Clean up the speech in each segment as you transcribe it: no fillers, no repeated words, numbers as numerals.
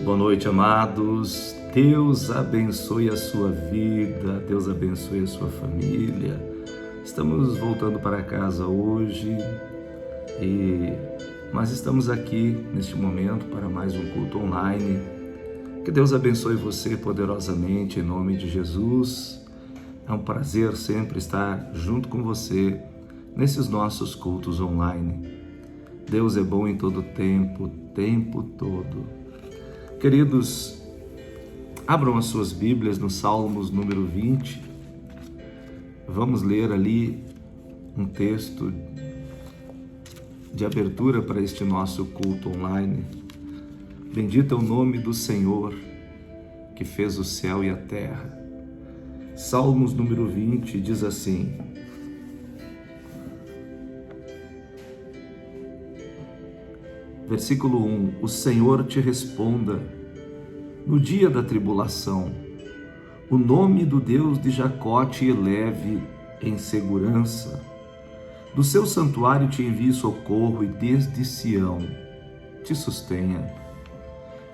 Boa noite, amados. Deus abençoe a sua vida, Deus abençoe a sua família. Estamos voltando para casa hoje, mas estamos aqui neste momento para mais um culto online. Que Deus abençoe você poderosamente em nome de Jesus. É um prazer sempre estar junto com você nesses nossos cultos online. Deus é bom em todo tempo, o tempo todo. Queridos, abram as suas Bíblias no Salmos número 20. Vamos ler ali um texto de abertura para este nosso culto online. Bendito é o nome do Senhor, que fez o céu e a terra. Salmos número 20 diz assim: Versículo 1: O Senhor te responda no dia da tribulação, o nome do Deus de Jacó te eleve em segurança, do seu santuário te envie socorro e desde Sião te sustenha.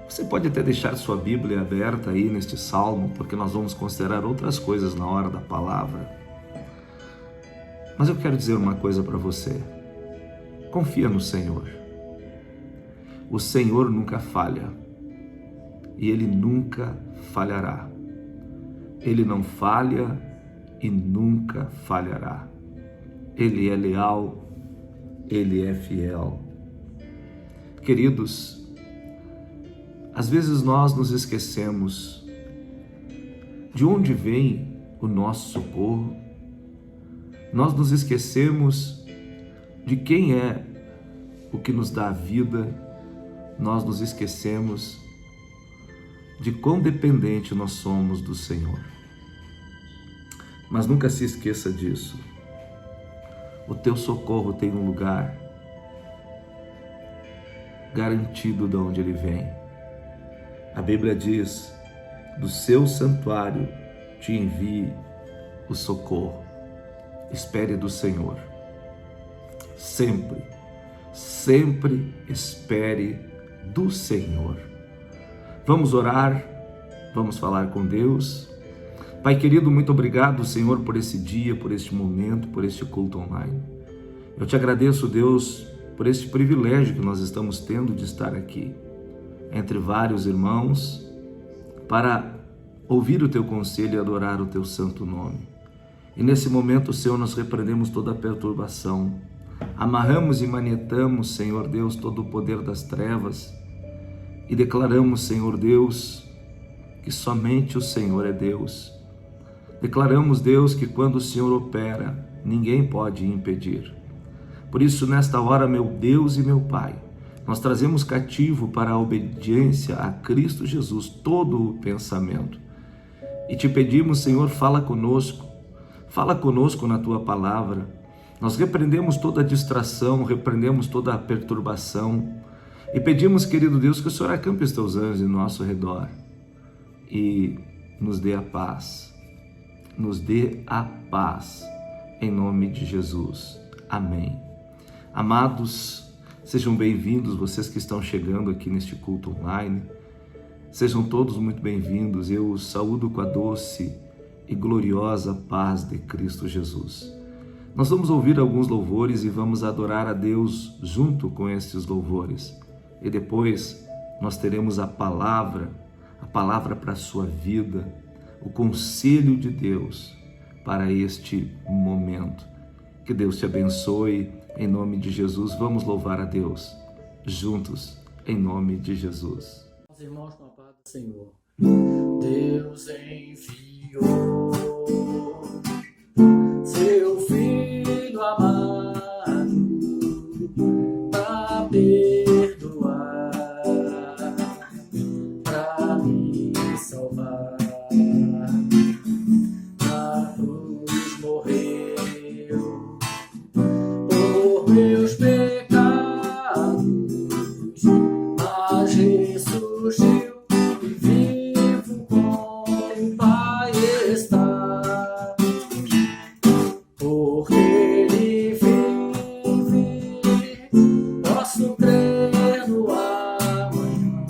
Você pode até deixar sua Bíblia aberta aí neste salmo, porque nós vamos considerar outras coisas na hora da palavra. Mas eu quero dizer uma coisa para você: confia no Senhor. O Senhor nunca falha e Ele nunca falhará. Ele não falha e nunca falhará. Ele é leal, Ele é fiel. Queridos, às vezes nós nos esquecemos de onde vem o nosso socorro. Nós nos esquecemos de quem é o que nos dá a vida. Nós nos esquecemos de quão dependente nós somos do Senhor. Mas nunca se esqueça disso. O teu socorro tem um lugar garantido de onde ele vem. A Bíblia diz: do seu santuário te envie o socorro. Espere do Senhor. Sempre, sempre espere do Senhor. Vamos orar, vamos falar com Deus. Pai querido, muito obrigado, Senhor, por esse dia, por este momento, por este culto online. Eu te agradeço, Deus, por este privilégio que nós estamos tendo de estar aqui, entre vários irmãos, para ouvir o teu conselho e adorar o teu santo nome. E nesse momento, Senhor, nós repreendemos toda a perturbação, amarramos e manietamos, Senhor Deus, todo o poder das trevas e declaramos, Senhor Deus, que somente o Senhor é Deus. Declaramos, Deus, que quando o Senhor opera, ninguém pode impedir. Por isso, nesta hora, meu Deus e meu Pai, nós trazemos cativo para a obediência a Cristo Jesus todo o pensamento. E te pedimos, Senhor, fala conosco na Tua palavra. Nós repreendemos toda a distração, repreendemos toda a perturbação e pedimos, querido Deus, que o Senhor acampe os Teus anjos em nosso redor e nos dê a paz. Nos dê a paz, em nome de Jesus. Amém. Amados, sejam bem-vindos, vocês que estão chegando aqui neste culto online. Sejam todos muito bem-vindos. Eu os saúdo com a doce e gloriosa paz de Cristo Jesus. Nós vamos ouvir alguns louvores e vamos adorar a Deus junto com estes louvores. E depois nós teremos a palavra para a sua vida, o conselho de Deus para este momento. Que Deus te abençoe em nome de Jesus. Vamos louvar a Deus juntos em nome de Jesus. Os irmãos com a paz do Senhor. Deus enviou seu Filho amado para perdoar, para me salvar. Na cruz morreu por meus pecados, mas ressurgiu e vivo com o Pai está. Porque Ele vive, posso crer no amanhã.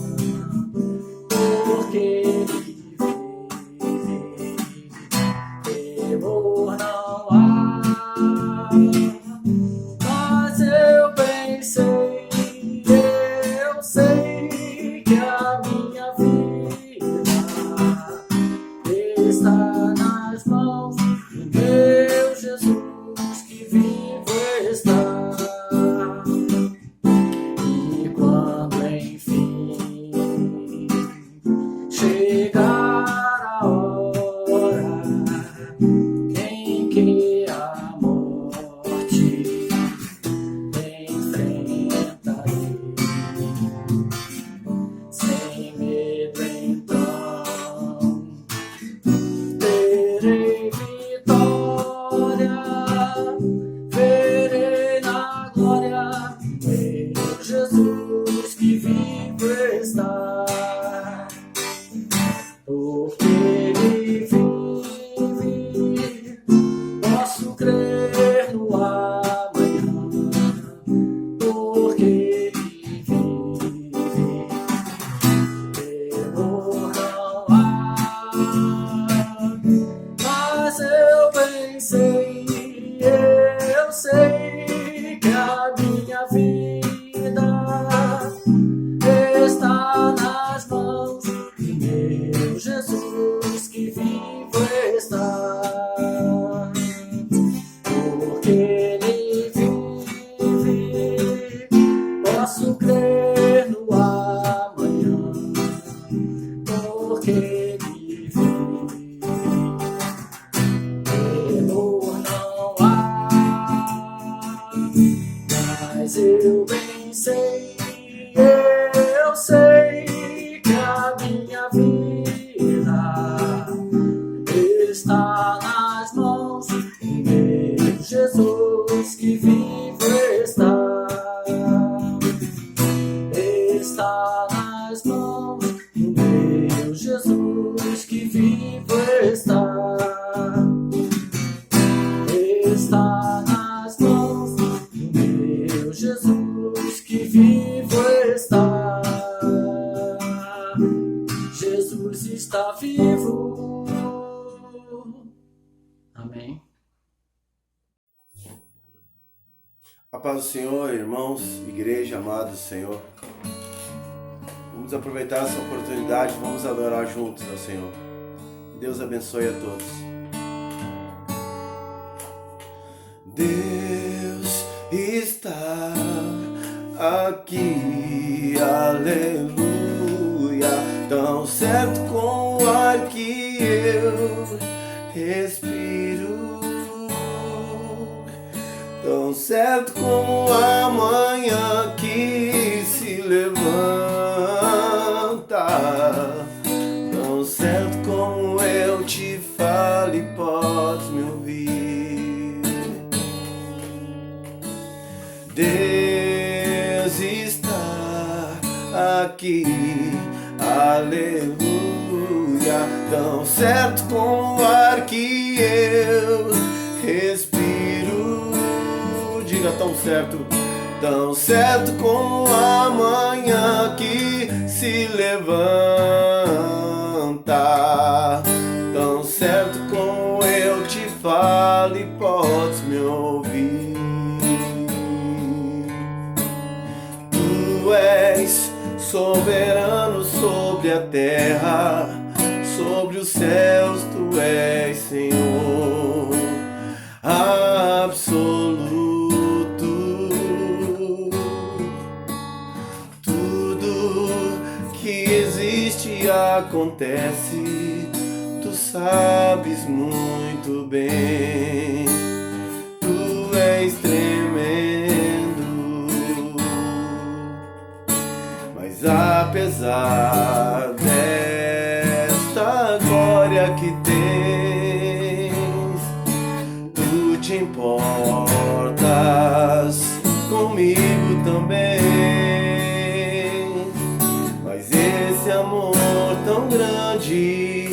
que ele fez. Temor não há, mas eu bem sei, eu sei que a minha vida está nas mãos do meu Jesus que vivo está. Está nas mãos do meu Jesus que vivo está. Está nas mãos do meu Jesus que vivo está. Jesus está vivo. Amém. A paz do Senhor, irmãos, igreja, amado do Senhor. Vamos aproveitar essa oportunidade, vamos adorar juntos ao Senhor. Que Deus abençoe a todos. Deus está aqui, aleluia, tão certo com o ar que eu respiro, tão certo como a manhã que se levanta, tão certo como eu te falo e podes me ouvir. Deus está aqui, aleluia, tão certo como o ar que eu respiro. Diga tão certo como a manhã que se levanta, tão certo como eu te falo e podes me ouvir. Tu és soberano sobre a terra, sobre os céus tu és Senhor absoluto. Acontece, tu sabes muito bem, tu és tremendo, mas apesar desta glória que tens, tu te importas comigo também, mas esse amor tão grande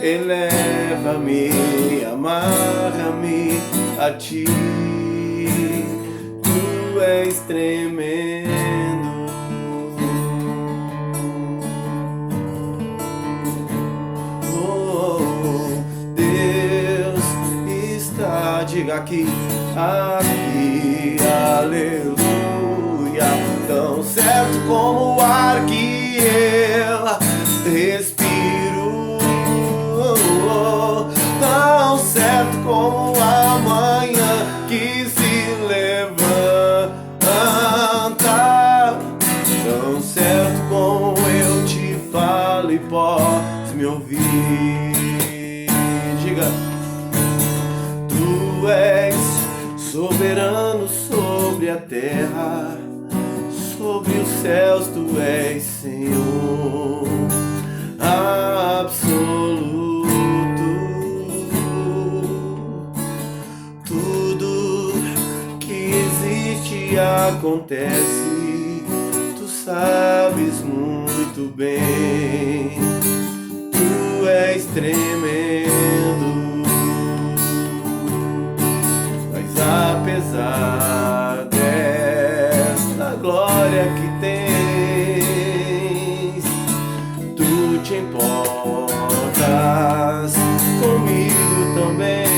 eleva-me, amarra-me a ti, tu és tremendo. Oh, Deus está, diga aqui, aqui, aleluia, tão certo como o ar que eu respiro, tão certo como a manhã que se levanta, tão certo como eu te falo e podes me ouvir. Diga, tu és soberano sobre a terra, sobre os céus tu és Senhor absoluto. Tudo que existe acontece, tu sabes muito bem, tu és tremendo, mas apesar desta glória que tens, tu te importas comigo também,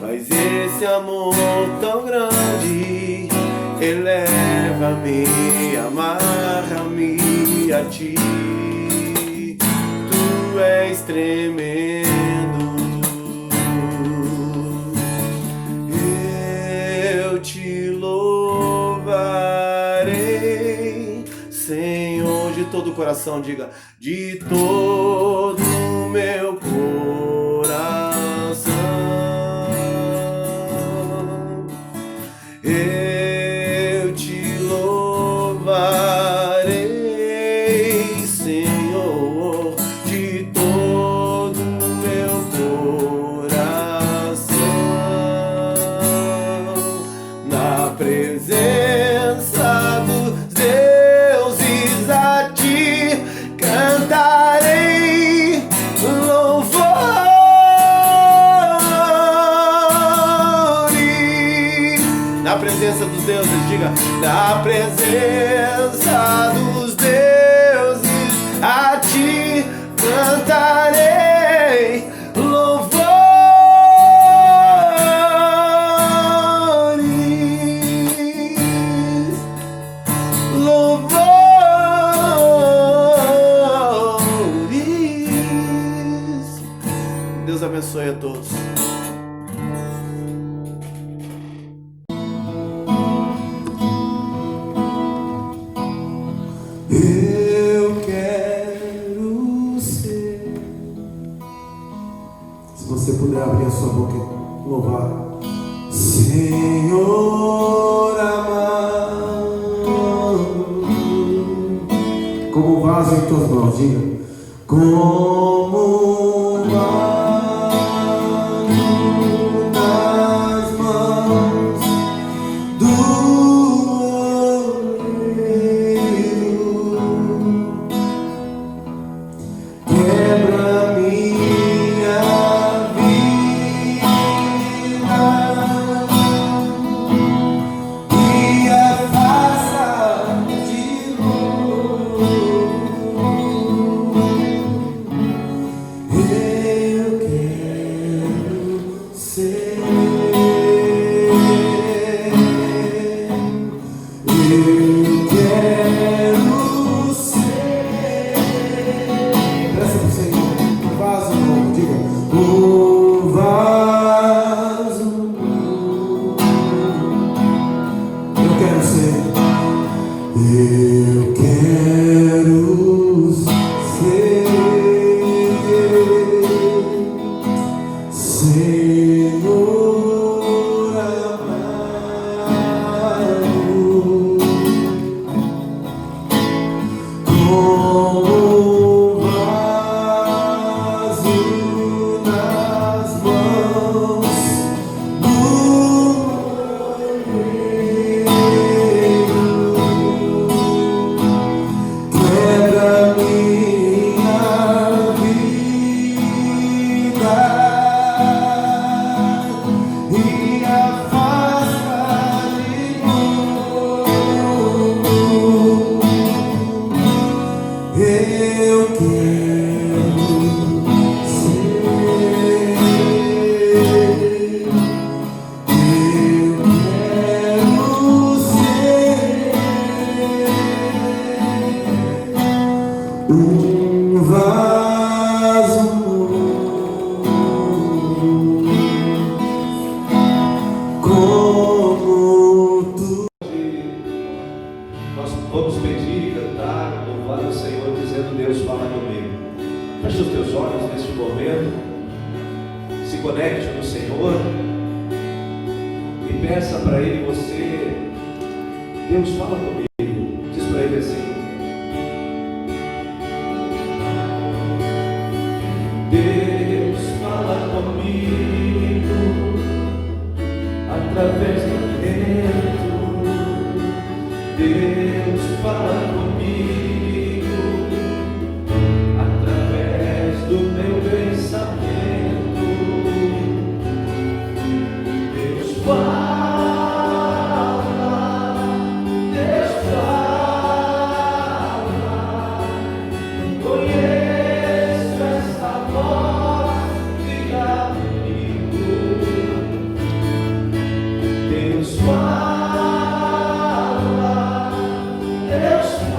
mas esse amor tão grande eleva-me, amarra-me a ti, tu és tremendo. Eu te louvarei, Senhor Jesus. de todo o coração, diga: de todo o meu coração eu te louvarei, Senhor, de todo o meu coração, na presença dos deuses a ti cantarei louvores. Na presença dos deuses, diga: na presença dos deuses a ti cantarei louvores, louvores. Deus abençoe a todos. Eu quero ser. Se você puder abrir a sua boca e louvar. Senhor amado, como um vaso em tuas mãos, diga. Como um vaso nas mãos do quebra minha vida e afasta de novo. Eu quero ser. Eu quero ser. Presta pro Senhor. Um vaso novo, diga. Um vaso novo. Eu quero ser. Eu quero ser. Senhor amado, como um vaso nas mãos do oleiro, quebra minha vida e afasta de novo. Eu quero ser. Eu quero ser um vaso novo, como tu. Nós vamos pedir e cantar, louvar o Senhor, dizendo: Deus, fala comigo. Feche os teus olhos neste momento, se conecte no Senhor e peça para Ele você: Deus, fala comigo. Diz para Ele assim: Deus, fala comigo através do vento. Deus, fala comigo através do meu pensamento. Deus fala, Deus fala. Conheço esta voz, diga comigo. Deus fala, Deus fala.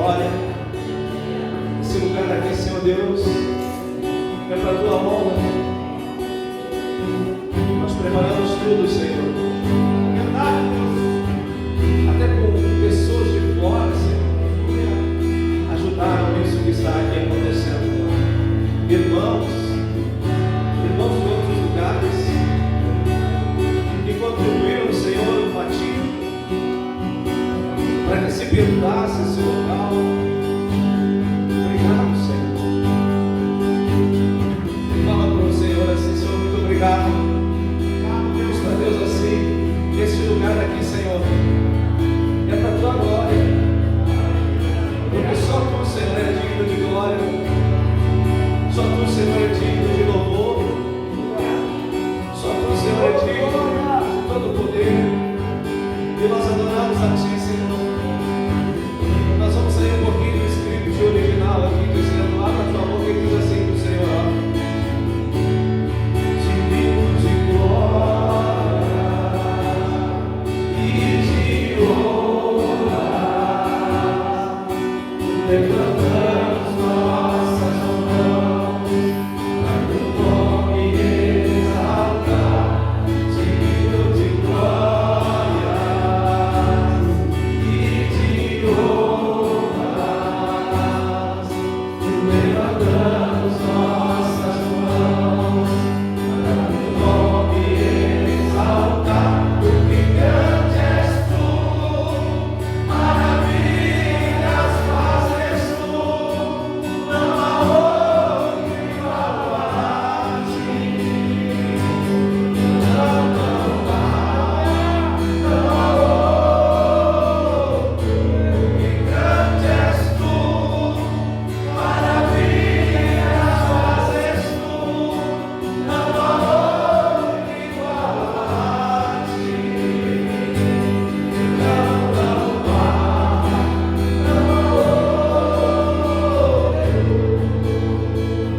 glória. Esse lugar aqui, Senhor Deus, é para a tua honra. Nós preparamos tudo, Senhor. Verdade, Deus. Até com pessoas de fora, Senhor, que ajudaram isso que está aqui acontecendo. Irmãos de outros lugares, que contribuíram, Senhor, no batismo, para que se perdoasse esse local. Obrigado, Senhor. Fala para o Senhor assim: Senhor, muito obrigado. Deus, para Deus assim, esse lugar aqui, Senhor, é para a tua glória, porque só tu, Senhor, é digno de glória, só tu, Senhor, é digno de louvor, só tu, Senhor, é digno de todo o poder, e nós adoramos a ti, Senhor. Nós vamos sair um pouquinho do script original aqui, dizendo: lá na tua boca, e diz assim para o Senhor: digno de glória e de honra, levantamos nossas mãos para o nome exaltar, digno de glória e de honra, levantamos nossas mãos para o nome exaltar, porque grande és tu, maravilhas fazes tu, não há outro igual a ti, não há outro, porque grande és tu, maravilhas fazes tu, não há outro igual a ti,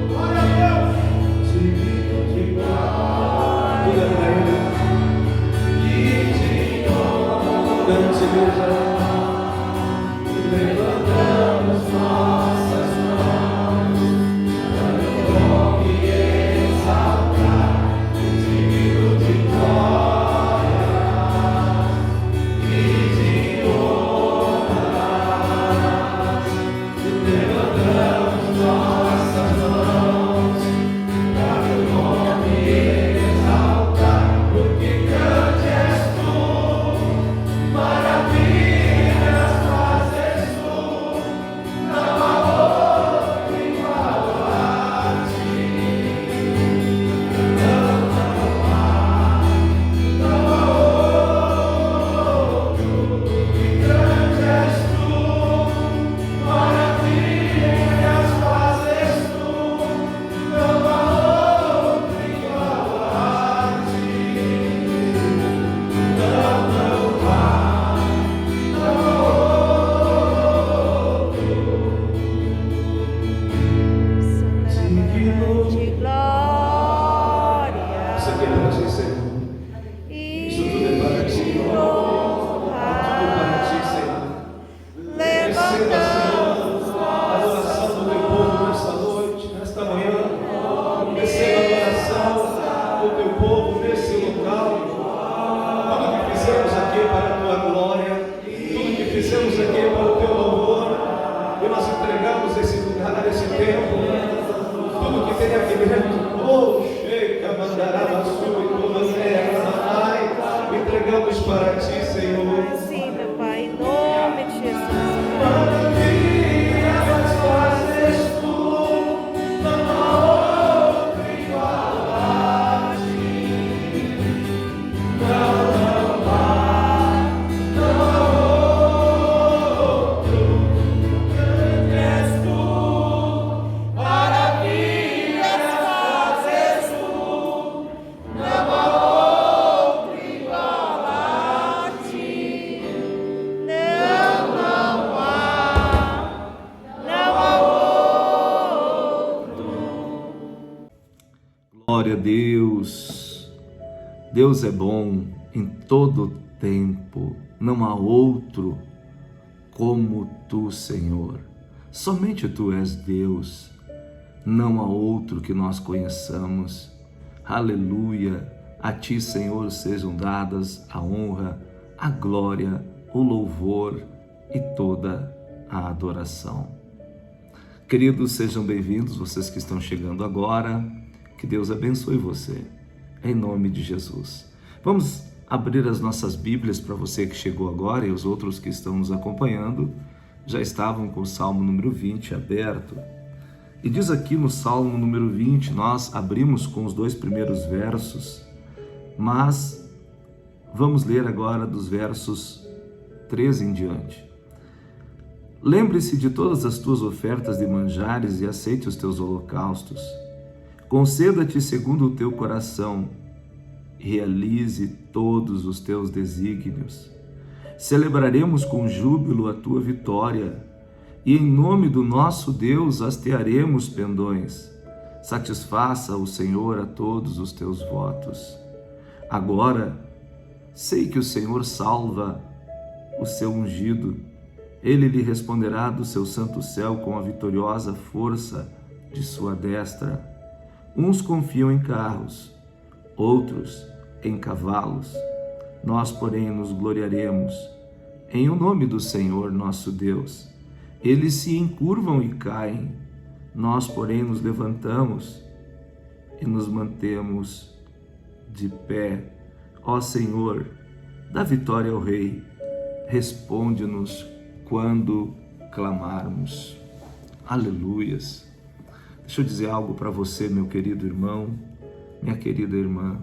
glória a Deus, digno de glória e de honra, levantamos nossas mãos para o nome exaltar, digno de glória e de honra, levantamos nossas mãos para o nome exaltar, porque grande és tu, maravilhas fazes tu, não há outro igual a ti, não há outro, porque grande és tu, maravilhas fazes tu, não há outro igual a ti, digno de glória Isso aqui é para ti, Senhor. Isso tudo é para ti. e Tudo para ti, honra. Senhor. Receba, Levantamos Senhor, a adoração do teu povo nesta noite, nesta manhã. Receba a adoração do teu povo nesse local. Tudo que fizemos aqui é para a tua glória, tudo que fizemos aqui é para o teu louvor, e nós entregamos esse lugar, esse tempo, tudo que tem aqui dentro. Oh, chega, mandará a sua e entregamos para ti, Senhor. assim, meu Pai, em nome de Jesus. Maravilhas fazes tu, não há outro igual a ti, não há outro, grande és tu, maravilhas fazes tu, não há outro igual a ti. Glória a Deus. Deus é bom em todo tempo. Não há outro como tu, Senhor. Somente tu és Deus, não há outro que nós conheçamos. Aleluia! A ti, Senhor, sejam dadas a honra, a glória, o louvor e toda a adoração. Queridos, sejam bem-vindos, vocês que estão chegando agora. Que Deus abençoe você, em nome de Jesus. Vamos abrir as nossas Bíblias para você que chegou agora e os outros que estão nos acompanhando já estavam com o Salmo número 20 aberto. E diz aqui no Salmo número 20, nós abrimos com os 2 primeiros versos, mas vamos ler agora dos versos 13 em diante. Lembre-se de todas as tuas ofertas de manjares e aceite os teus holocaustos. Conceda-te segundo o teu coração, realize todos os teus desígnios. Celebraremos com júbilo a tua vitória, e em nome do nosso Deus hastearemos pendões. Satisfaça o Senhor a todos os teus votos. Agora, sei que o Senhor salva o seu ungido. Ele lhe responderá do seu santo céu com a vitoriosa força de sua destra. Uns confiam em carros, outros em cavalos. Nós, porém, nos gloriaremos em o nome do Senhor nosso Deus. Eles se encurvam e caem, nós, porém, nos levantamos e nos mantemos de pé. Ó Senhor, dá vitória ao Rei, responde-nos quando clamarmos. Aleluias. Deixa eu dizer algo para você, meu querido irmão, minha querida irmã.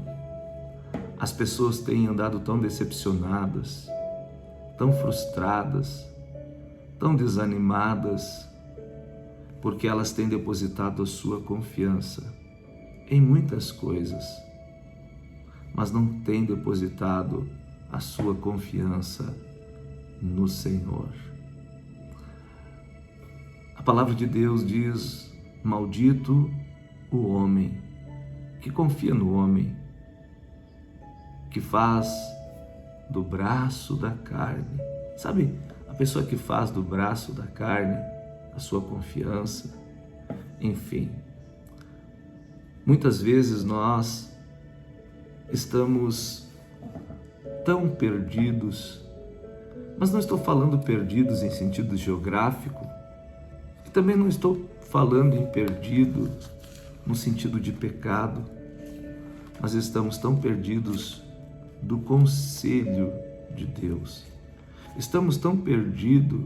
As pessoas têm andado tão decepcionadas, tão frustradas, tão desanimadas, porque elas têm depositado a sua confiança em muitas coisas, mas não têm depositado a sua confiança no Senhor. A palavra de Deus diz: maldito o homem que confia no homem, que faz do braço da carne. Sabe, a pessoa que faz do braço da carne a sua confiança. Enfim, muitas vezes nós estamos tão perdidos, mas não estou falando perdidos em sentido geográfico, e também não estou falando em perdido no sentido de pecado, mas estamos tão perdidos do conselho de Deus. Estamos tão perdidos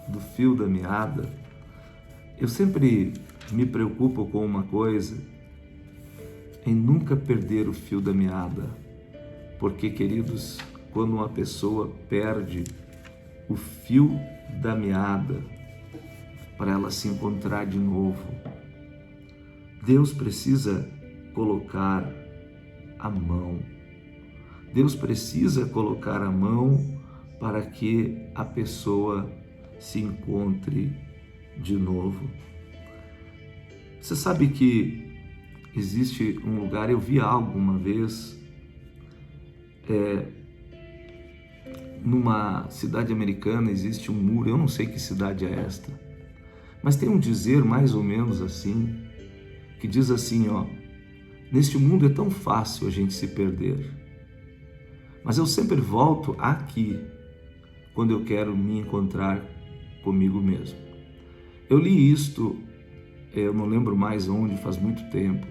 do fio da meada. Eu sempre me preocupo com uma coisa, em nunca perder o fio da meada, porque, queridos, quando uma pessoa perde o fio da meada para ela se encontrar de novo, Deus precisa colocar a mão. Deus precisa colocar a mão para que a pessoa se encontre de novo. Você sabe que existe um lugar, eu vi algo uma vez, numa cidade americana existe um muro, eu não sei que cidade é esta, mas tem um dizer mais ou menos assim, que diz assim, ó: neste mundo é tão fácil a gente se perder, mas eu sempre volto aqui quando eu quero me encontrar comigo mesmo. Eu li isto, eu não lembro mais onde, faz muito tempo,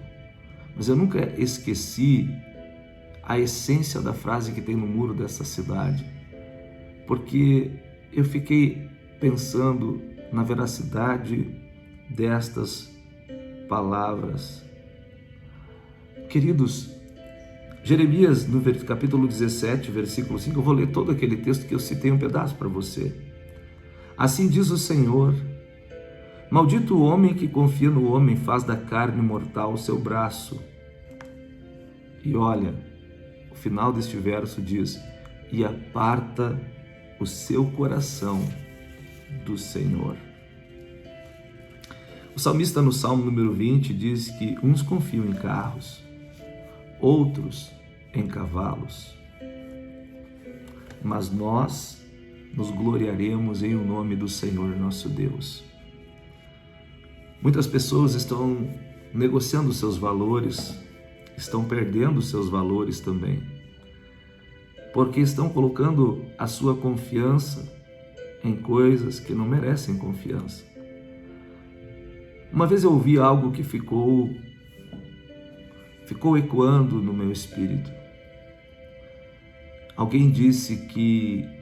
mas eu nunca esqueci a essência da frase que tem no muro dessa cidade, porque eu fiquei pensando na veracidade destas palavras. Queridos, Jeremias, no capítulo 17, versículo 5, eu vou ler todo aquele texto que eu citei um pedaço para você. Assim diz o Senhor: maldito o homem que confia no homem, faz da carne mortal o seu braço. E olha, o final deste verso diz: e aparta o seu coração do Senhor. O salmista, no Salmo número 20, diz que uns confiam em carros, outros em cavalos, mas nós nos gloriaremos em o nome do Senhor nosso Deus. Muitas pessoas estão negociando seus valores, estão perdendo seus valores também, porque estão colocando a sua confiança em coisas que não merecem confiança. Uma vez eu ouvi algo que ficou ecoando no meu espírito. Alguém disse que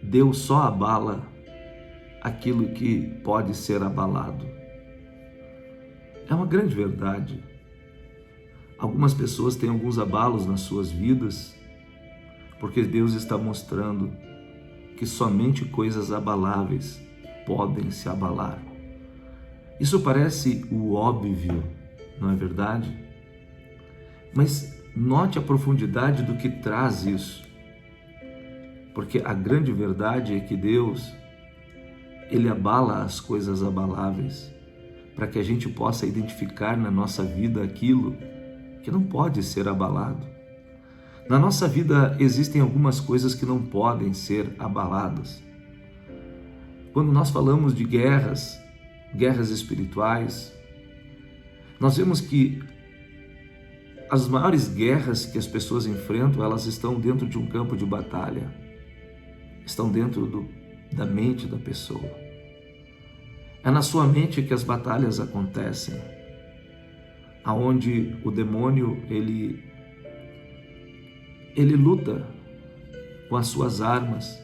Deus só abala aquilo que pode ser abalado. É uma grande verdade. Algumas pessoas têm alguns abalos nas suas vidas, porque Deus está mostrando que somente coisas abaláveis podem se abalar. Isso parece o óbvio, não é verdade? Mas note a profundidade do que traz isso. Porque a grande verdade é que Deus, Ele abala as coisas abaláveis, para que a gente possa identificar na nossa vida aquilo que não pode ser abalado. Na nossa vida existem algumas coisas que não podem ser abaladas. Quando nós falamos de guerras espirituais, nós vemos que as maiores guerras que as pessoas enfrentam, elas estão dentro de um campo de batalha, estão dentro da mente da pessoa. É na sua mente que as batalhas acontecem, aonde o demônio ele luta com as suas armas,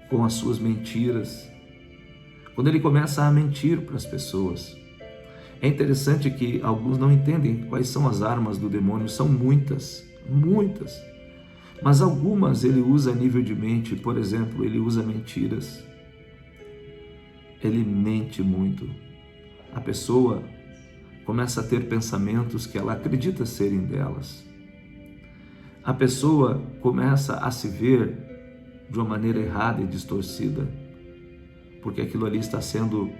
com as suas mentiras. Quando ele começa a mentir para as pessoas, é interessante que alguns não entendem quais são as armas do demônio. São muitas, mas algumas ele usa a nível de mente. Por exemplo, ele usa mentiras, ele mente muito. A pessoa começa a ter pensamentos que ela acredita serem delas. A pessoa começa a se ver de uma maneira errada e distorcida, porque aquilo ali está sendo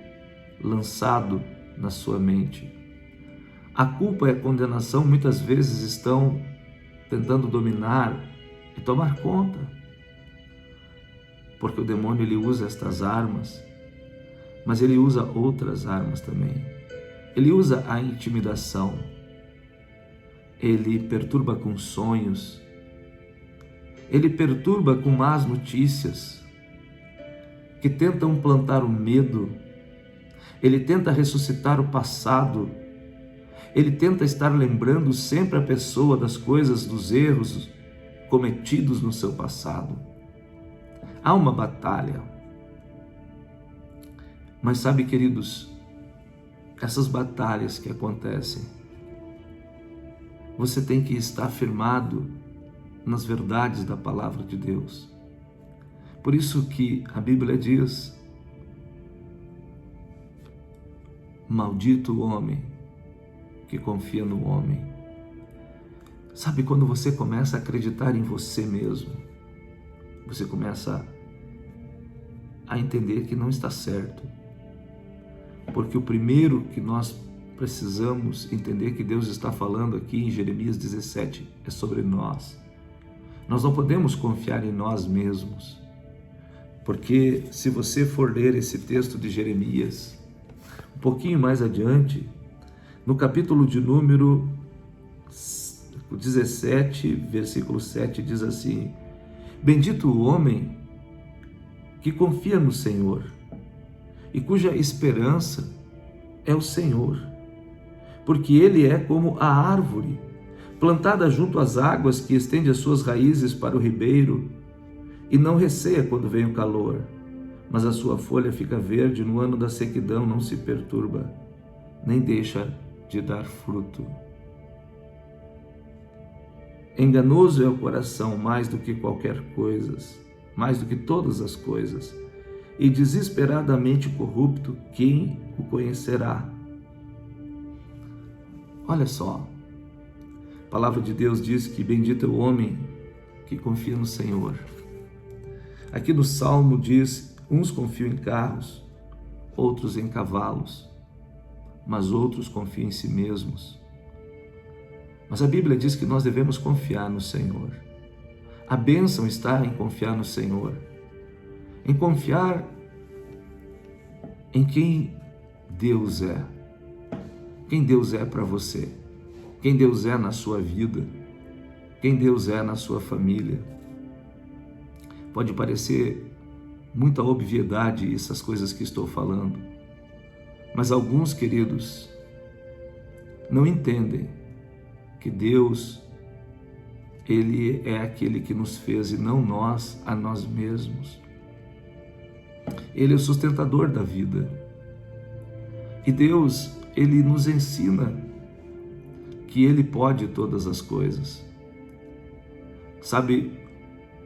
lançado na sua mente. A culpa e a condenação muitas vezes estão tentando dominar e tomar conta, porque o demônio ele usa estas armas, mas ele usa outras armas também. Ele usa a intimidação, ele perturba com sonhos, ele perturba com más notícias que tentam plantar o medo. Ele tenta ressuscitar o passado, ele tenta estar lembrando sempre a pessoa das coisas, dos erros cometidos no seu passado. Há uma batalha. Mas sabe, queridos, essas batalhas que acontecem, você tem que estar firmado nas verdades da palavra de Deus. Por isso que a Bíblia diz: maldito o homem que confia no homem. Sabe, quando você começa a acreditar em você mesmo, você começa a entender que não está certo. Porque o primeiro que nós precisamos entender que Deus está falando aqui em Jeremias 17 é sobre nós. Nós não podemos confiar em nós mesmos. Porque se você for ler esse texto de Jeremias, um pouquinho mais adiante, no capítulo de número 17, versículo 7, diz assim: bendito o homem que confia no Senhor e cuja esperança é o Senhor, porque ele é como a árvore plantada junto às águas, que estende as suas raízes para o ribeiro e não receia quando vem o calor, mas a sua folha fica verde, no ano da sequidão não se perturba, nem deixa de dar fruto. Enganoso é o coração mais do que qualquer coisa, mais do que todas as coisas, e desesperadamente corrupto, quem o conhecerá? Olha só, a palavra de Deus diz que bendito é o homem que confia no Senhor. Aqui no Salmo diz: uns confiam em carros, outros em cavalos, mas outros confiam em si mesmos. Mas a Bíblia diz que nós devemos confiar no Senhor. A bênção está em confiar no Senhor, em confiar em quem Deus é. Quem Deus é para você, quem Deus é na sua vida, quem Deus é na sua família. Pode parecer muita obviedade essas coisas que estou falando, mas alguns, queridos, não entendem que Deus, Ele é aquele que nos fez e não nós a nós mesmos. Ele é o sustentador da vida. E Deus, Ele nos ensina que Ele pode todas as coisas. Sabe,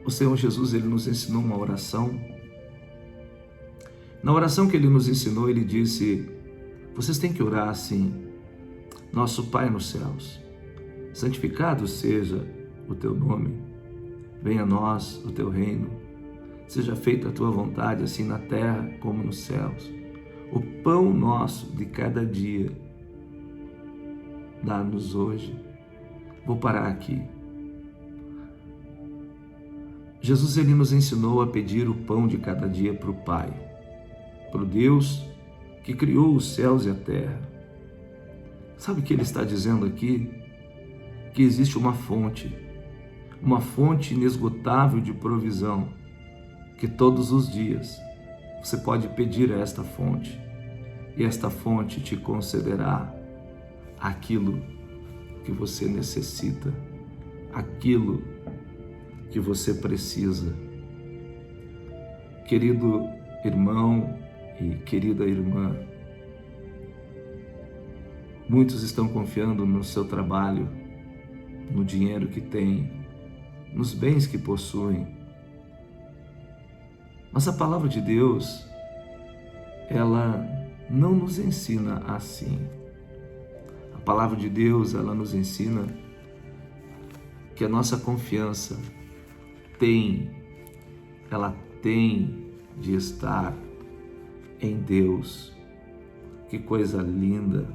o Senhor Jesus, Ele nos ensinou uma oração. Na oração que Ele nos ensinou, Ele disse: vocês têm que orar assim: nosso Pai nos céus, santificado seja o teu nome, venha a nós o teu reino, seja feita a tua vontade, assim na terra como nos céus. O pão nosso de cada dia, dá-nos hoje. Vou parar aqui. Jesus, Ele nos ensinou a pedir o pão de cada dia para o Pai, para o Deus que criou os céus e a terra. Sabe o que Ele está dizendo aqui? Que existe uma fonte inesgotável de provisão, que todos os dias você pode pedir a esta fonte, e esta fonte te concederá aquilo que você necessita, aquilo que você precisa. Querido irmão e querida irmã, muitos estão confiando no seu trabalho, no dinheiro que tem, nos bens que possuem. Mas a palavra de Deus, ela não nos ensina assim. A palavra de Deus, ela nos ensina que a nossa confiança ela tem de estar em Deus. Que coisa linda,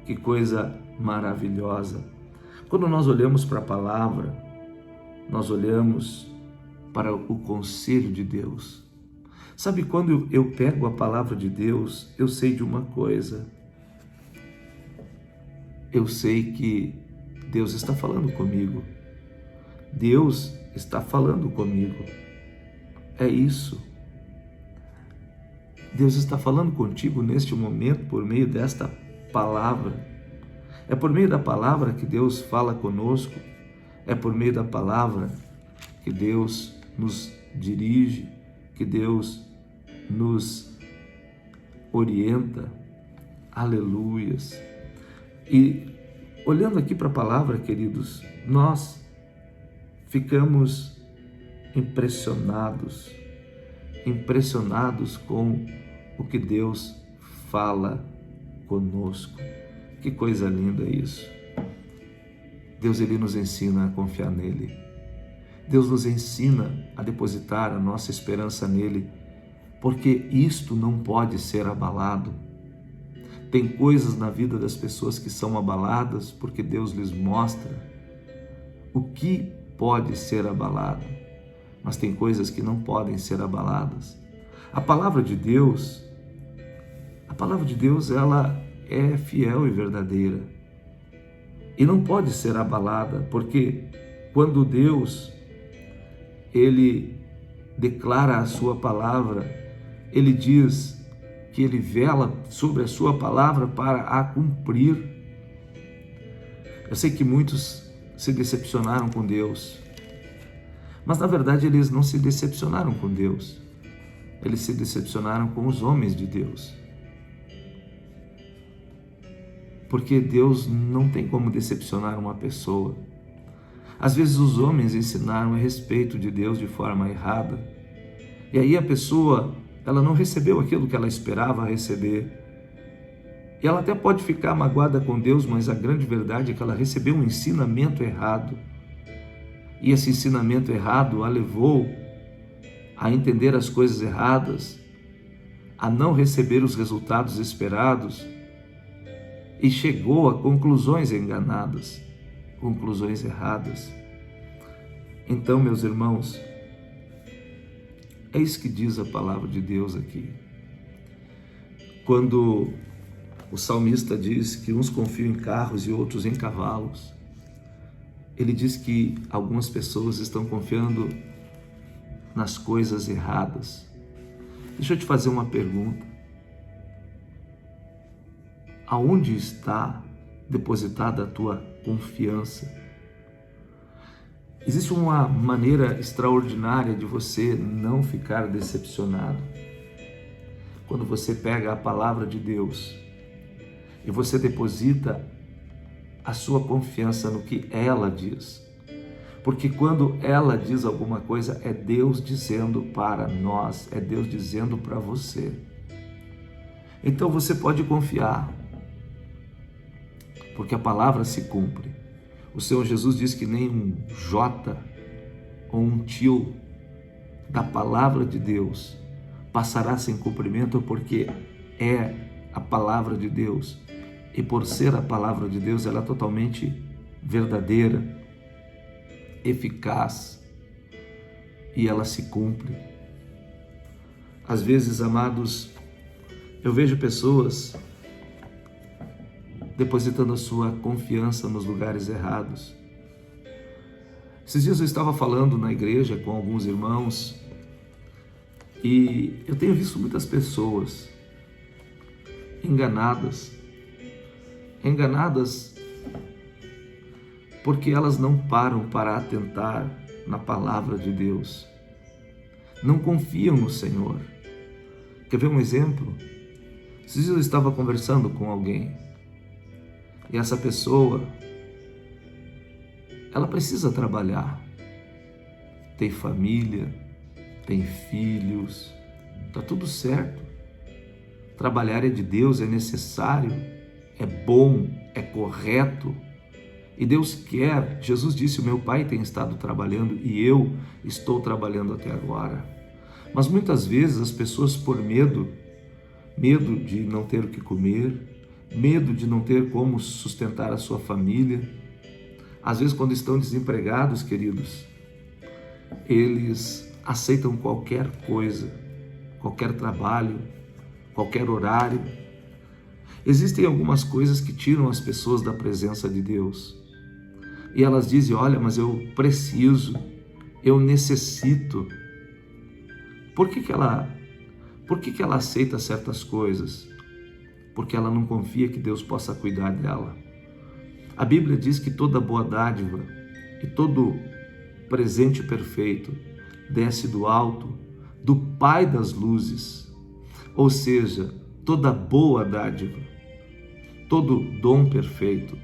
que coisa maravilhosa. Quando nós olhamos para a palavra, nós olhamos para o conselho de Deus. Sabe, quando eu pego a palavra de Deus, eu sei de uma coisa. Eu sei que Deus está falando comigo. Deus está falando comigo. É isso. Deus está falando contigo neste momento por meio desta palavra. É por meio da palavra que Deus fala conosco. É por meio da palavra que Deus nos dirige, que Deus nos orienta. Aleluias. E olhando aqui para a palavra, queridos, nós ficamos impressionados com o que Deus fala conosco. Que coisa linda isso. Deus, Ele nos ensina a confiar nele. Deus nos ensina a depositar a nossa esperança nele, porque isto não pode ser abalado. Tem coisas na vida das pessoas que são abaladas porque Deus lhes mostra o que pode ser abalado, mas tem coisas que não podem ser abaladas. A palavra de Deus, ela é fiel e verdadeira e não pode ser abalada, porque quando Deus, Ele declara a sua palavra, Ele diz que Ele vela sobre a sua palavra para a cumprir. Eu sei que muitos se decepcionaram com Deus, mas na verdade eles não se decepcionaram com Deus, eles se decepcionaram com os homens de Deus, porque Deus não tem como decepcionar uma pessoa. Às vezes os homens ensinaram a respeito de Deus de forma errada, e aí a pessoa, ela não recebeu aquilo que ela esperava receber. E ela até pode ficar magoada com Deus, mas a grande verdade é que ela recebeu um ensinamento errado. E esse ensinamento errado a levou a entender as coisas erradas, a não receber os resultados esperados, e chegou a conclusões enganadas, conclusões erradas. Então, meus irmãos, é isso que diz a palavra de Deus aqui. Quando o salmista diz que uns confiam em carros e outros em cavalos, ele diz que algumas pessoas estão confiando nas coisas erradas. Deixa eu te fazer uma pergunta. Aonde está depositada a tua confiança? Existe uma maneira extraordinária de você não ficar decepcionado. Quando você pega a palavra de Deus e você deposita a sua confiança no que ela diz. Porque quando ela diz alguma coisa, é Deus dizendo para nós, é Deus dizendo para você. Então você pode confiar, porque a palavra se cumpre. O Senhor Jesus diz que nem um jota ou um tio da palavra de Deus passará sem cumprimento, porque é a palavra de Deus. E por ser a palavra de Deus, ela é totalmente verdadeira, eficaz, e ela se cumpre. Às vezes, amados, eu vejo pessoas depositando a sua confiança nos lugares errados. Esses dias eu estava falando na igreja com alguns irmãos e eu tenho visto muitas pessoas enganadas porque elas não param para atentar na palavra de Deus, não confiam no Senhor. Quer ver um exemplo? Esses dias eu estava conversando com alguém e essa pessoa, ela precisa trabalhar, tem família, tem filhos, está tudo certo. Trabalhar é de Deus, é necessário, é bom, é correto. E Deus quer, Jesus disse, o meu Pai tem estado trabalhando e eu estou trabalhando até agora. Mas muitas vezes as pessoas, por medo de não ter o que comer, medo de não ter como sustentar a sua família, às vezes quando estão desempregados, queridos, eles aceitam qualquer coisa, qualquer trabalho, qualquer horário. Existem algumas coisas que tiram as pessoas da presença de Deus. E elas dizem, olha, mas eu preciso, eu necessito. Por que ela aceita certas coisas? Porque ela não confia que Deus possa cuidar dela. A Bíblia diz que toda boa dádiva e todo presente perfeito desce do alto, do Pai das luzes. Ou seja, toda boa dádiva, todo dom perfeito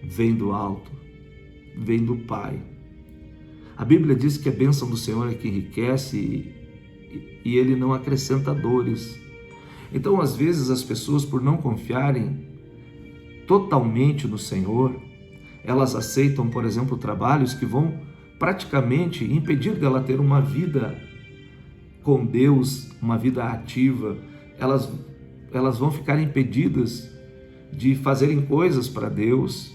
vem do alto, vem do Pai. A Bíblia diz que a bênção do Senhor é que enriquece e Ele não acrescenta dores. Então, às vezes, as pessoas, por não confiarem totalmente no Senhor, elas aceitam, por exemplo, trabalhos que vão praticamente impedir dela ter uma vida com Deus, uma vida ativa. Elas vão ficar impedidas de fazerem coisas para Deus,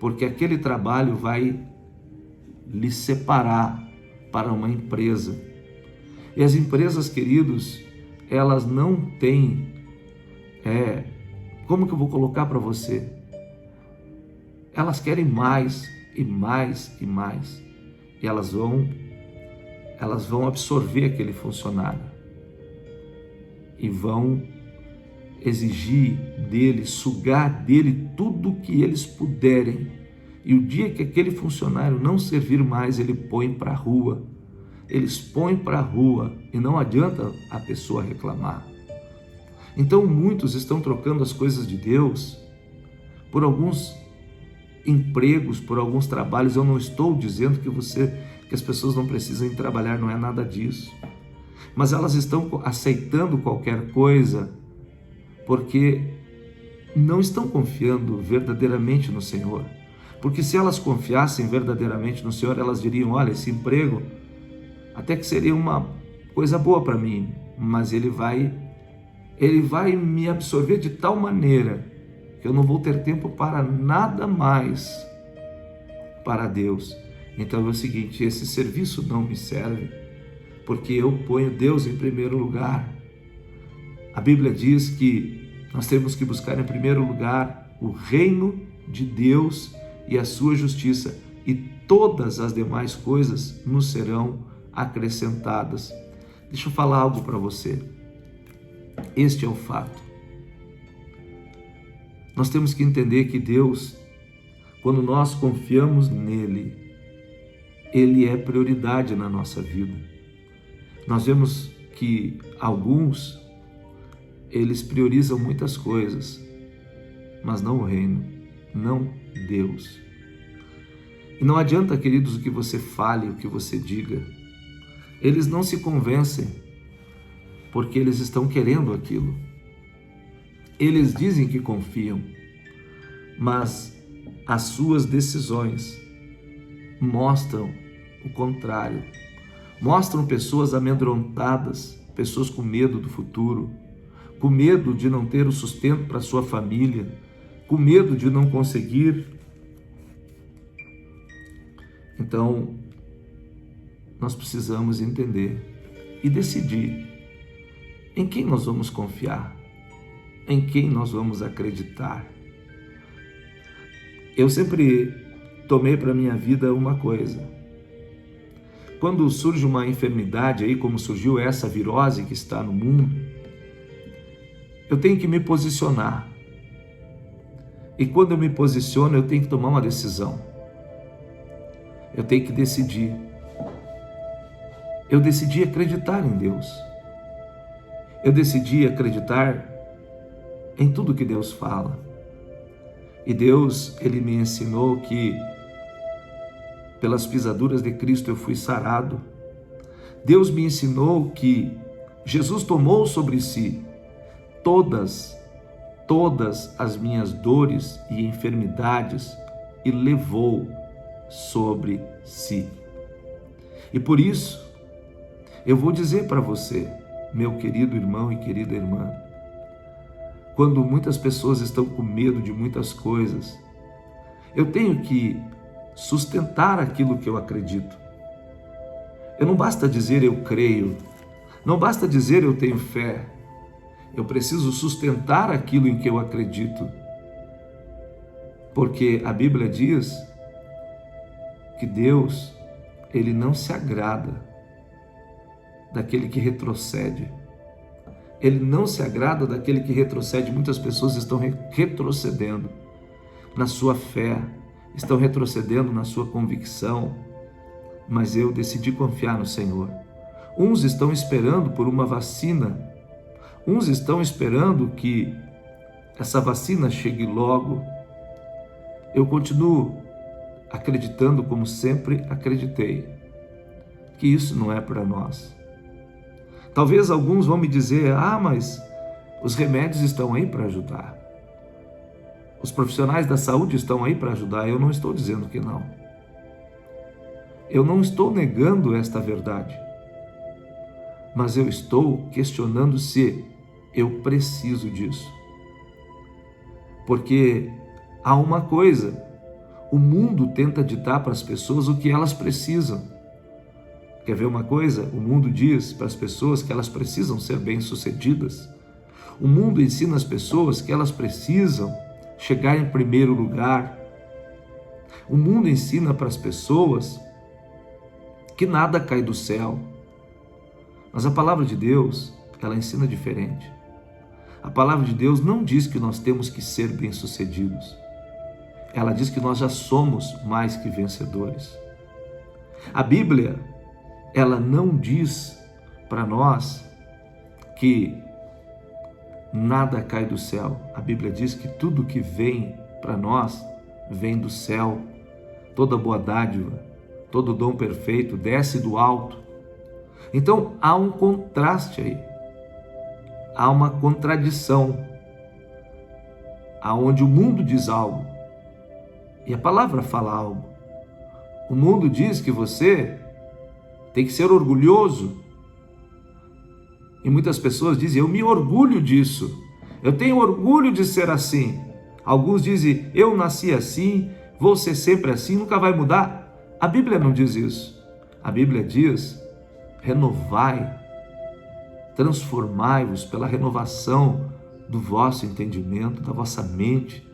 porque aquele trabalho vai lhe separar para uma empresa. E as empresas, queridos, elas não têm, como que eu vou colocar para você? Elas querem mais e mais e mais. E elas vão absorver aquele funcionário e vão exigir dele, sugar dele tudo o que eles puderem. E o dia que aquele funcionário não servir mais, ele põe para a rua. Eles põem para a rua e não adianta a pessoa reclamar. Então muitos estão trocando as coisas de Deus por alguns empregos, por alguns trabalhos. Eu não estou dizendo que as pessoas não precisam trabalhar, não é nada disso. Mas elas estão aceitando qualquer coisa porque não estão confiando verdadeiramente no Senhor. Porque se elas confiassem verdadeiramente no Senhor, elas diriam, olha, esse emprego até que seria uma coisa boa para mim, mas ele vai me absorver de tal maneira que eu não vou ter tempo para nada mais para Deus. Então é o seguinte, esse serviço não me serve, porque eu ponho Deus em primeiro lugar. A Bíblia diz que nós temos que buscar em primeiro lugar o reino de Deus e a sua justiça, e todas as demais coisas nos serão acrescentadas. Deixa eu falar algo para você. Este é o fato. Nós temos que entender que Deus, quando nós confiamos nele, ele é prioridade na nossa vida. Nós vemos que alguns, eles priorizam muitas coisas, mas não o reino, não Deus. E não adianta, queridos, o que você fale, o que você diga. Eles não se convencem, porque eles estão querendo aquilo. Eles dizem que confiam, mas as suas decisões mostram o contrário. Mostram pessoas amedrontadas, pessoas com medo do futuro, com medo de não ter o sustento para sua família, com medo de não conseguir. Então, nós precisamos entender e decidir em quem nós vamos confiar, em quem nós vamos acreditar. Eu sempre tomei para minha vida uma coisa: quando surge uma enfermidade aí, como surgiu essa virose que está no mundo, eu tenho que me posicionar. E quando eu me posiciono, eu tenho que tomar uma decisão. Eu tenho que decidir. Eu decidi acreditar em Deus. Eu decidi acreditar em tudo que Deus fala. E Deus, Ele me ensinou que pelas pisaduras de Cristo eu fui sarado. Deus me ensinou que Jesus tomou sobre si todas as minhas dores e enfermidades e levou sobre si. E por isso, eu vou dizer para você, meu querido irmão e querida irmã, quando muitas pessoas estão com medo de muitas coisas, eu tenho que sustentar aquilo que eu acredito. Eu não basta dizer eu creio, não basta dizer eu tenho fé, eu preciso sustentar aquilo em que eu acredito. Porque a Bíblia diz que Deus, Ele não se agrada daquele que retrocede. Ele não se agrada daquele que retrocede. Muitas pessoas estão retrocedendo na sua fé, estão retrocedendo na sua convicção, mas eu decidi confiar no Senhor. Uns estão esperando por uma vacina, uns estão esperando que essa vacina chegue logo. Eu continuo acreditando como sempre acreditei, que isso não é para nós. Talvez alguns vão me dizer, mas os remédios estão aí para ajudar. Os profissionais da saúde estão aí para ajudar. Eu não estou dizendo que não. Eu não estou negando esta verdade. Mas eu estou questionando se eu preciso disso. Porque há uma coisa, o mundo tenta ditar para as pessoas o que elas precisam. Quer ver uma coisa? O mundo diz para as pessoas que elas precisam ser bem-sucedidas. O mundo ensina as pessoas que elas precisam chegar em primeiro lugar. O mundo ensina para as pessoas que nada cai do céu. Mas a palavra de Deus, ela ensina diferente. A palavra de Deus não diz que nós temos que ser bem-sucedidos. Ela diz que nós já somos mais que vencedores. A Bíblia, ela não diz para nós que nada cai do céu. A Bíblia diz que tudo que vem para nós vem do céu. Toda boa dádiva, todo dom perfeito desce do alto. Então há um contraste aí. Há uma contradição, aonde o mundo diz algo e a palavra fala algo. O mundo diz que você tem que ser orgulhoso, e muitas pessoas dizem, eu me orgulho disso, eu tenho orgulho de ser assim. Alguns dizem, eu nasci assim, vou ser sempre assim, nunca vai mudar. A Bíblia não diz isso. A Bíblia diz: renovai, transformai-vos pela renovação do vosso entendimento, da vossa mente.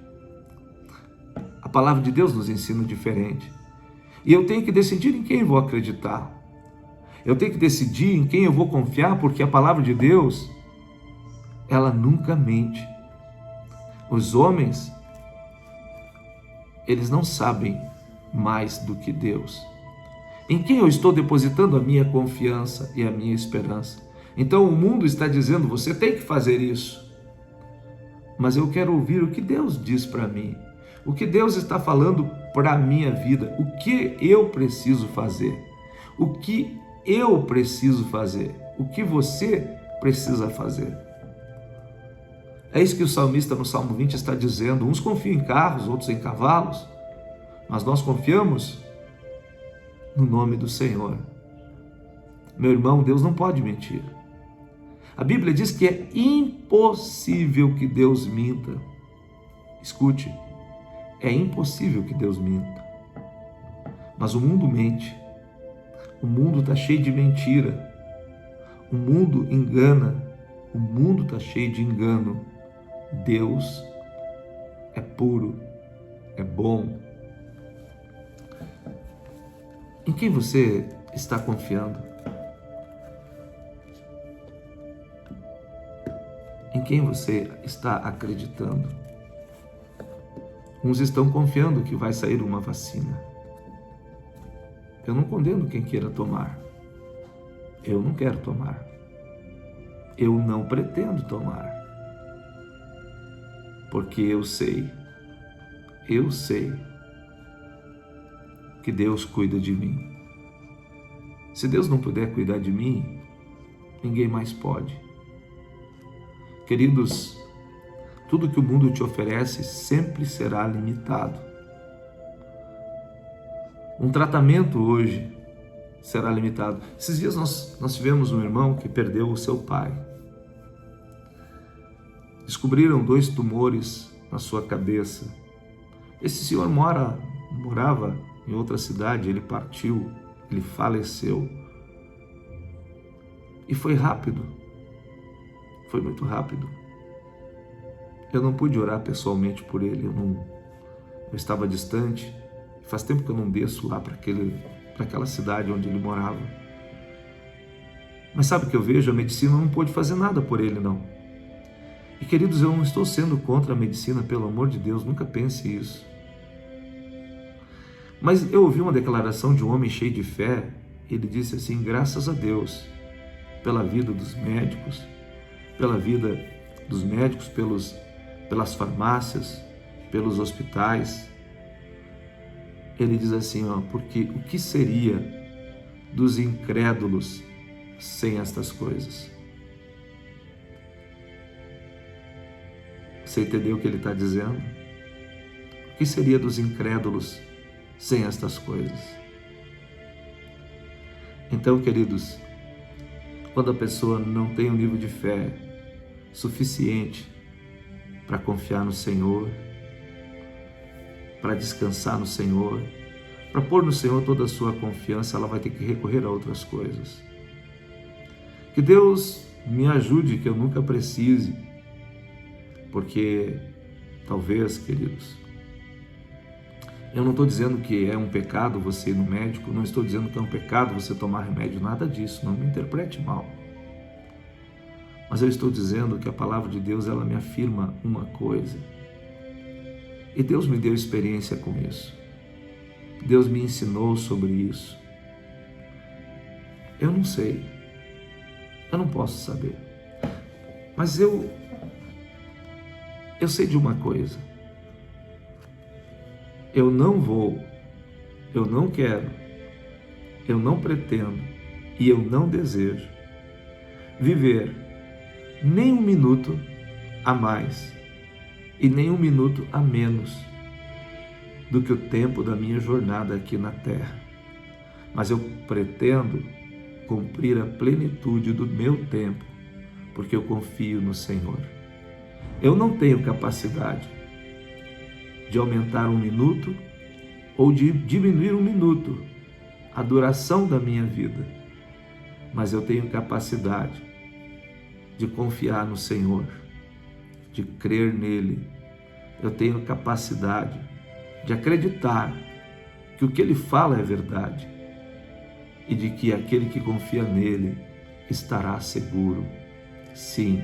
A palavra de Deus nos ensina diferente. E eu tenho que decidir em quem eu vou acreditar. Eu tenho que decidir em quem eu vou confiar, porque a palavra de Deus, ela nunca mente. Os homens, eles não sabem mais do que Deus. Em quem eu estou depositando a minha confiança e a minha esperança? Então o mundo está dizendo: você tem que fazer isso. Mas eu quero ouvir o que Deus diz para mim. O que Deus está falando para a minha vida. O que eu preciso fazer. O que eu preciso fazer. O que você precisa fazer. É isso que o salmista no Salmo 20 está dizendo. Uns confiam em carros, outros em cavalos. Mas nós confiamos no nome do Senhor. Meu irmão, Deus não pode mentir. A Bíblia diz que é impossível que Deus minta. Escute, é impossível que Deus minta. Mas o mundo mente. O mundo está cheio de mentira. O mundo engana. O mundo está cheio de engano. Deus é puro, é bom. Em quem você está confiando? Em quem você está acreditando? Uns estão confiando que vai sair uma vacina. Eu não condeno quem queira tomar. Eu não quero tomar. Eu não pretendo tomar. Porque eu sei que Deus cuida de mim. Se Deus não puder cuidar de mim, ninguém mais pode. Queridos, tudo que o mundo te oferece sempre será limitado. Um tratamento hoje será limitado. Esses dias nós tivemos um irmão que perdeu o seu pai. Descobriram 2 tumores na sua cabeça. Esse senhor morava em outra cidade, ele partiu, ele faleceu. E foi rápido. Foi muito rápido. Eu não pude orar pessoalmente por ele, eu estava distante. Faz tempo que eu não desço lá para aquela cidade onde ele morava. Mas sabe o que eu vejo? A medicina não pôde fazer nada por ele, não. E queridos, eu não estou sendo contra a medicina, pelo amor de Deus, nunca pense isso. Mas eu ouvi uma declaração de um homem cheio de fé. Ele disse assim: graças a Deus pela vida dos médicos, pelas farmácias, pelos hospitais. Ele diz assim, porque o que seria dos incrédulos sem estas coisas? Você entendeu o que ele está dizendo? O que seria dos incrédulos sem estas coisas? Então, queridos, quando a pessoa não tem um nível de fé suficiente para confiar no Senhor, para descansar no Senhor, para pôr no Senhor toda a sua confiança, ela vai ter que recorrer a outras coisas. Que Deus me ajude, que eu nunca precise, porque talvez, queridos, eu não estou dizendo que é um pecado você ir no médico, não estou dizendo que é um pecado você tomar remédio, nada disso, não me interprete mal. Mas eu estou dizendo que a palavra de Deus, ela me afirma uma coisa. E Deus me deu experiência com isso. Deus me ensinou sobre isso. Eu não sei. Eu não posso saber. Mas eu sei de uma coisa. Eu não vou, eu não quero, eu não pretendo e eu não desejo viver nem um minuto a mais e nem um minuto a menos do que o tempo da minha jornada aqui na terra. Mas eu pretendo cumprir a plenitude do meu tempo, porque eu confio no Senhor. Eu não tenho capacidade de aumentar um minuto ou de diminuir um minuto a duração da minha vida, mas eu tenho capacidade de confiar no Senhor, de crer nele. Eu tenho capacidade de acreditar que o que ele fala é verdade e de que aquele que confia nele estará seguro. Sim,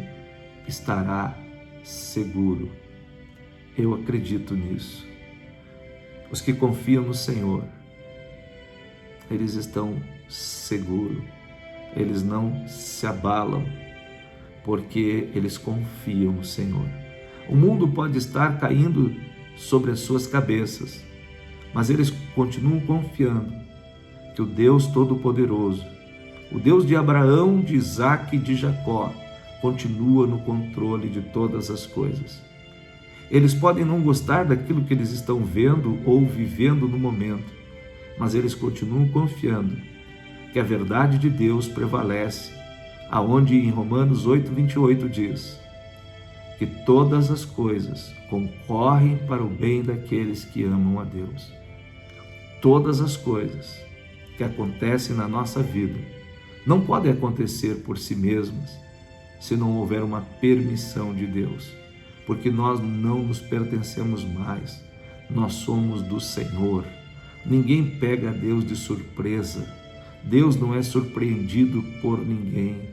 estará seguro. Eu acredito nisso. Os que confiam no Senhor, eles estão seguros. Eles não se abalam, porque eles confiam no Senhor. O mundo pode estar caindo sobre as suas cabeças, mas eles continuam confiando que o Deus Todo-Poderoso, o Deus de Abraão, de Isaque e de Jacó, continua no controle de todas as coisas. Eles podem não gostar daquilo que eles estão vendo ou vivendo no momento, mas eles continuam confiando que a verdade de Deus prevalece, aonde em Romanos 8:28 diz que todas as coisas concorrem para o bem daqueles que amam a Deus. Todas as coisas que acontecem na nossa vida não podem acontecer por si mesmas se não houver uma permissão de Deus, porque nós não nos pertencemos mais, nós somos do Senhor. Ninguém pega a Deus de surpresa. Deus não é surpreendido por ninguém.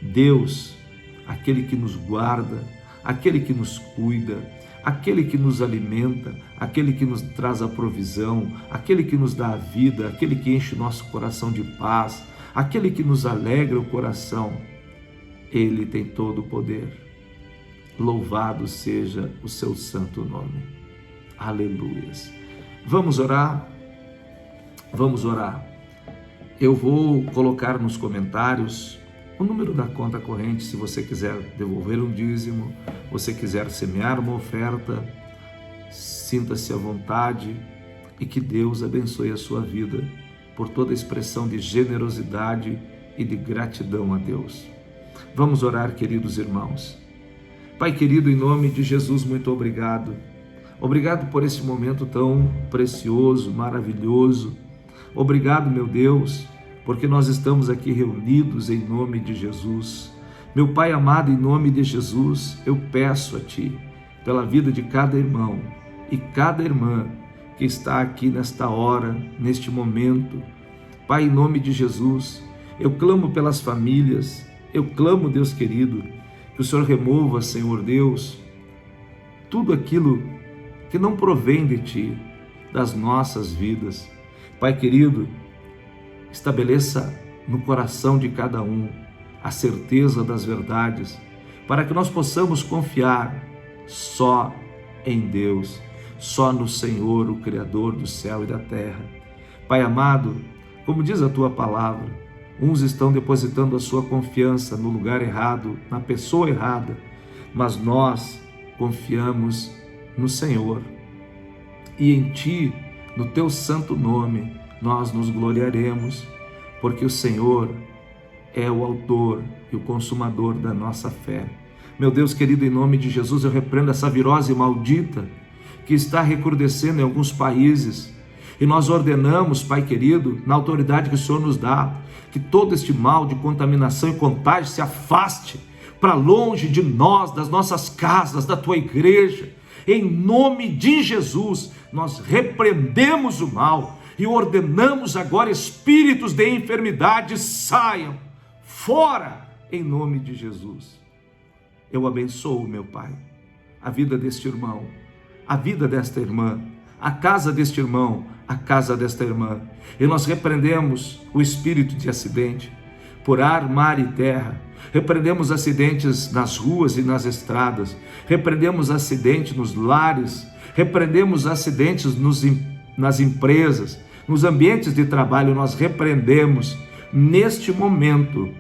Deus, aquele que nos guarda, aquele que nos cuida, aquele que nos alimenta, aquele que nos traz a provisão, aquele que nos dá a vida, aquele que enche nosso coração de paz, aquele que nos alegra o coração, ele tem todo o poder. Louvado seja o seu santo nome. Aleluias. Vamos orar? Vamos orar. Eu vou colocar nos comentários o número da conta corrente, se você quiser devolver um dízimo, você quiser semear uma oferta, sinta-se à vontade e que Deus abençoe a sua vida por toda expressão de generosidade e de gratidão a Deus. Vamos orar, queridos irmãos. Pai querido, em nome de Jesus, muito obrigado. Obrigado por esse momento tão precioso, maravilhoso. Obrigado, meu Deus, porque nós estamos aqui reunidos em nome de Jesus. Meu Pai amado, em nome de Jesus, eu peço a Ti, pela vida de cada irmão e cada irmã que está aqui nesta hora, neste momento. Pai, em nome de Jesus, eu clamo pelas famílias, eu clamo, Deus querido, que o Senhor remova, Senhor Deus, tudo aquilo que não provém de Ti, das nossas vidas. Pai querido, estabeleça no coração de cada um a certeza das verdades, para que nós possamos confiar só em Deus, só no Senhor, o Criador do céu e da terra. Pai amado, como diz a Tua palavra, uns estão depositando a sua confiança no lugar errado, na pessoa errada, mas nós confiamos no Senhor. E em Ti, no Teu santo nome, nós nos gloriaremos, porque o Senhor é o autor e o consumador da nossa fé. Meu Deus querido, em nome de Jesus, eu repreendo essa virose maldita que está recrudescendo em alguns países, e nós ordenamos, Pai querido, na autoridade que o Senhor nos dá, que todo este mal de contaminação e contágio se afaste para longe de nós, das nossas casas, da Tua igreja. Em nome de Jesus, nós repreendemos o mal e ordenamos agora espíritos de enfermidade saiam fora, em nome de Jesus. Eu abençoo, meu Pai, a vida deste irmão, a vida desta irmã, a casa deste irmão, a casa desta irmã. E nós repreendemos o espírito de acidente por ar, mar e terra. Repreendemos acidentes nas ruas e nas estradas. Repreendemos acidentes nos lares. Repreendemos acidentes nas empresas, nos ambientes de trabalho. Nós repreendemos neste momento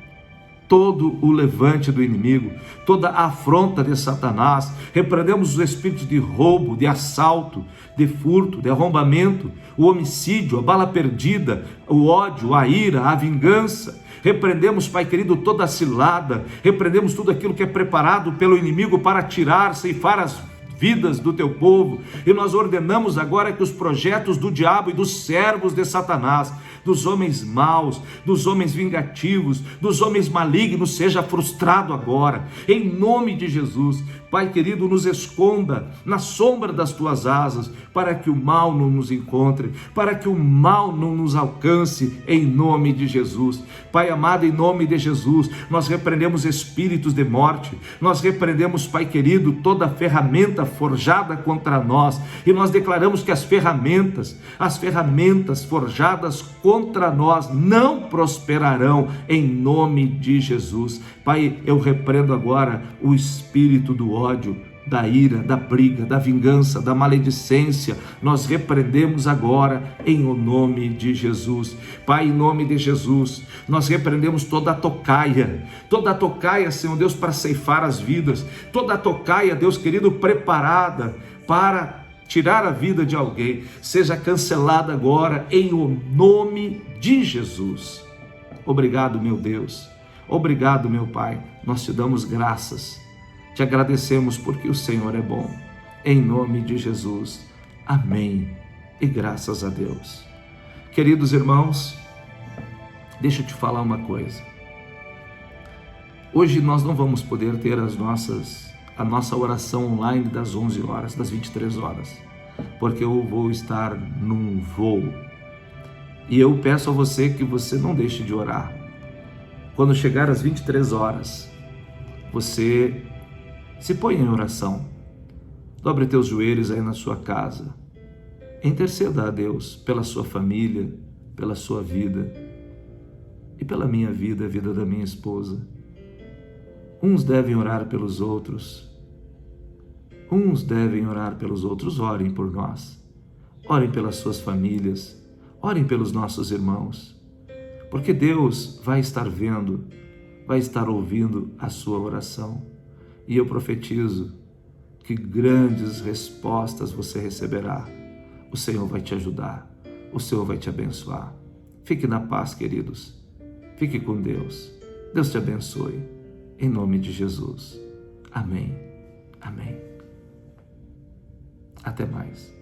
todo o levante do inimigo, toda a afronta de Satanás. Repreendemos os espíritos de roubo, de assalto, de furto, de arrombamento, o homicídio, a bala perdida, o ódio, a ira, a vingança. Repreendemos, Pai querido, toda a cilada. Repreendemos tudo aquilo que é preparado pelo inimigo para tirar, ceifar as vidas do Teu povo. E nós ordenamos agora que os projetos do diabo e dos servos de Satanás dos homens maus, dos homens vingativos, dos homens malignos, seja frustrado agora, em nome de Jesus. Pai querido, nos esconda na sombra das tuas asas, para que o mal não nos encontre, para que o mal não nos alcance, em nome de Jesus. Pai amado, em nome de Jesus, nós repreendemos espíritos de morte, nós repreendemos, Pai querido, toda ferramenta forjada contra nós, e nós declaramos que as ferramentas forjadas contra nós não prosperarão, em nome de Jesus. Pai, eu repreendo agora o espírito do ódio, da ira, da briga, da vingança, da maledicência. Nós repreendemos agora em o nome de Jesus. Pai, em nome de Jesus, nós repreendemos toda a tocaia, Senhor Deus, para ceifar as vidas, toda a tocaia, Deus querido, preparada para tirar a vida de alguém, seja cancelada agora em o nome de Jesus. Obrigado, meu Deus. Obrigado, meu Pai. Nós te damos graças. Te agradecemos porque o Senhor é bom. Em nome de Jesus. Amém. E graças a Deus. Queridos irmãos, deixa eu te falar uma coisa. Hoje nós não vamos poder ter a nossa oração online das 11 horas, das 23 horas, porque eu vou estar num voo. E eu peço a você que você não deixe de orar. Quando chegar às 23 horas, você se põe em oração. Dobre teus joelhos aí na sua casa. Interceda a Deus pela sua família, pela sua vida e pela minha vida, a vida da minha esposa. Uns devem orar pelos outros. Orem por nós. Orem pelas suas famílias. Orem pelos nossos irmãos. Porque Deus vai estar vendo, vai estar ouvindo a sua oração. E eu profetizo que grandes respostas você receberá. O Senhor vai te ajudar. O Senhor vai te abençoar. Fique na paz, queridos. Fique com Deus. Deus te abençoe. Em nome de Jesus. Amém. Amém. Até mais.